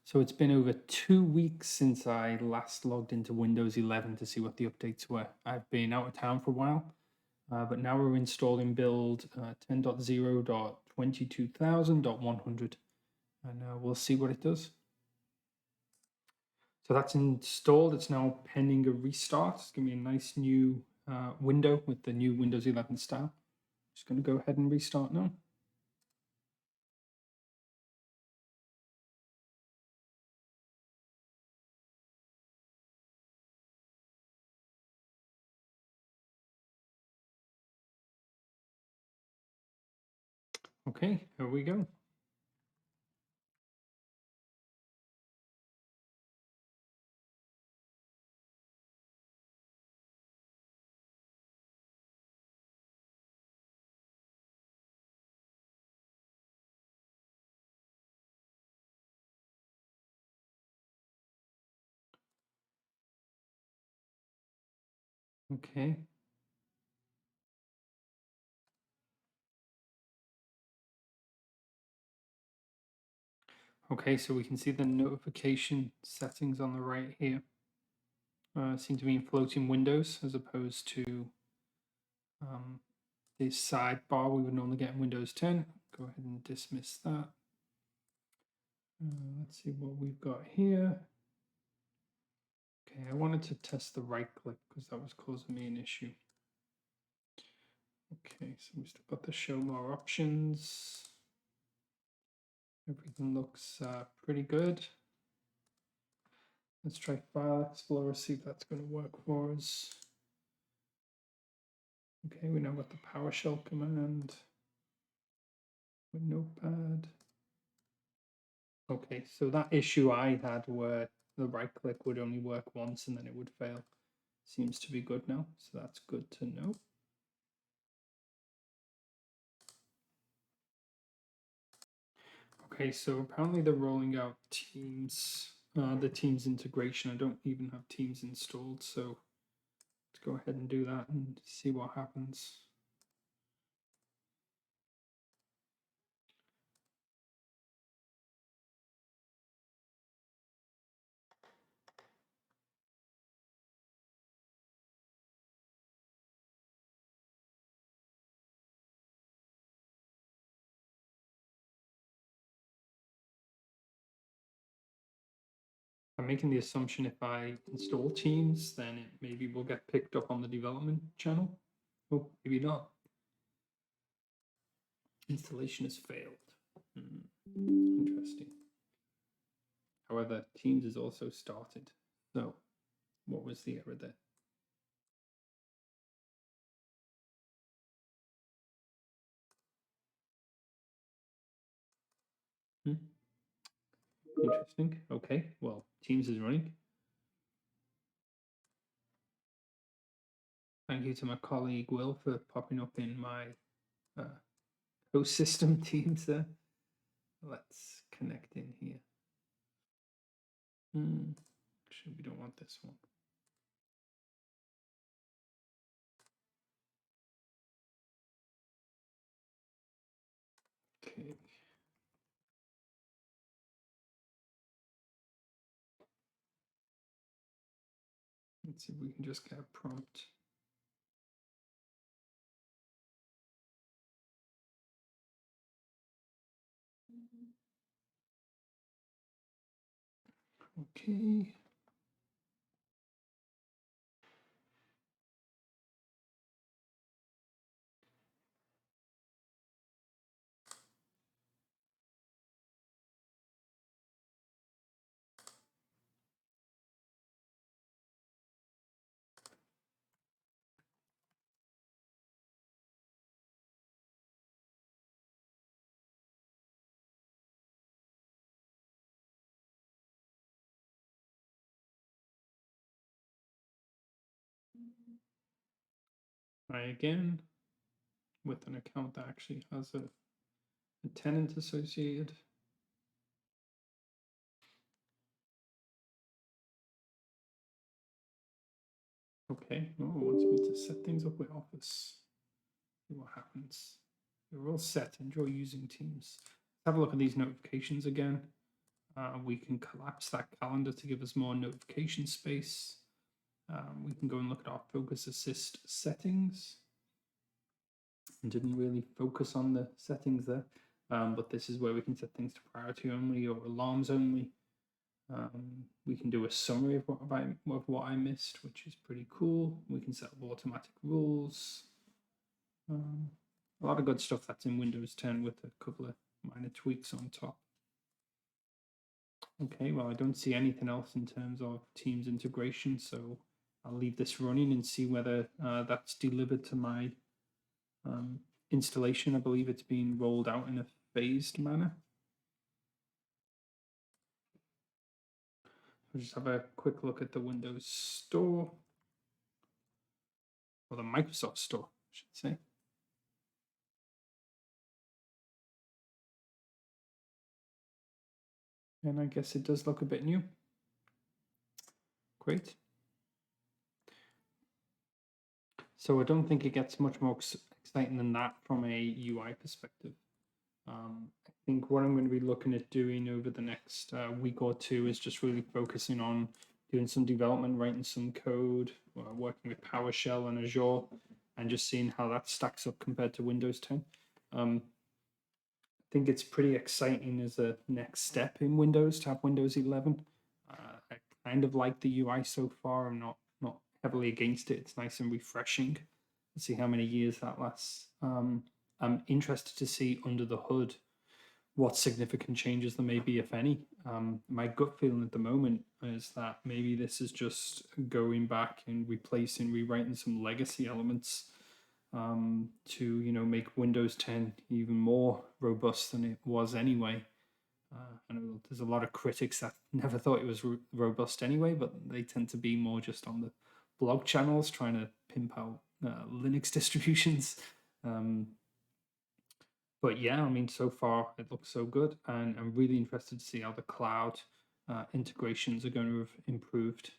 So it's been over 2 weeks since I last logged into Windows 11 to see what the updates were. I've been out of town for a while, but now we're installing build 10.0.22,000.100, and we'll see what it does. So that's installed. It's now pending a restart. It's giving me a nice new window with the new Windows 11 style. Just going to go ahead and restart now. Okay, here we go. Okay. Okay, so we can see the notification settings on the right here. Seem to be in floating windows as opposed to the sidebar we would normally get in Windows 10. Go ahead and dismiss that. Let's see what we've got here. Okay, I wanted to test the right click because that was causing me an issue. Okay, so we've still got the show more options. Everything looks pretty good. Let's try File Explorer, see if that's going to work for us. Okay, we now got the PowerShell command with Notepad. Okay, so that issue I had where the right click would only work once and then it would fail seems to be good now, so that's good to know. Okay, so apparently they're rolling out Teams, the Teams integration. I don't even have Teams installed, so let's go ahead and do that and see what happens. I'm making the assumption if I install Teams, then it maybe will get picked up on the development channel. Oh, maybe not. Installation has failed. Interesting. However, Teams is also started. So what was the error there? Interesting. Okay, well, Teams is running. Thank you to my colleague Will for popping up in my host system Teams there. Let's connect in here. Actually, we don't want this one. Okay. Let's see if we can just get a prompt. Okay. Try again with an account that actually has a tenant associated. Okay, oh, it wants me to set things up with Office. See what happens. You're all set. Enjoy using Teams. Let's have a look at these notifications again. We can collapse that calendar to give us more notification space. We can go and look at our focus assist settings. I didn't really focus on the settings there, but this is where we can set things to priority only or alarms only. We can do a summary of what I missed, which is pretty cool. We can set up automatic rules. A lot of good stuff that's in Windows 10 with a couple of minor tweaks on top. Okay, well, I don't see anything else in terms of Teams integration, so I'll leave this running and see whether that's delivered to my installation. I believe it's being rolled out in a phased manner. We'll just have a quick look at the Windows Store, or the Microsoft Store, I should say. And I guess it does look a bit new. Great. So I don't think it gets much more exciting than that from a UI perspective. I think what I'm going to be looking at doing over the next week or two is just really focusing on doing some development, writing some code, working with PowerShell and Azure, and just seeing how that stacks up compared to Windows 10. I think it's pretty exciting as a next step in Windows to have Windows 11. I kind of like the UI so far. I'm not heavily against it. It's nice and refreshing. Let's see how many years that lasts. I'm interested to see under the hood what significant changes there may be, if any. My gut feeling at the moment is that maybe this is just going back and rewriting some legacy elements to make Windows 10 even more robust than it was anyway. I know there's a lot of critics that never thought it was robust anyway, but they tend to be more just on the blog channels trying to pimp out Linux distributions. But yeah, I mean, so far it looks so good, and I'm really interested to see how the cloud integrations are going to have improved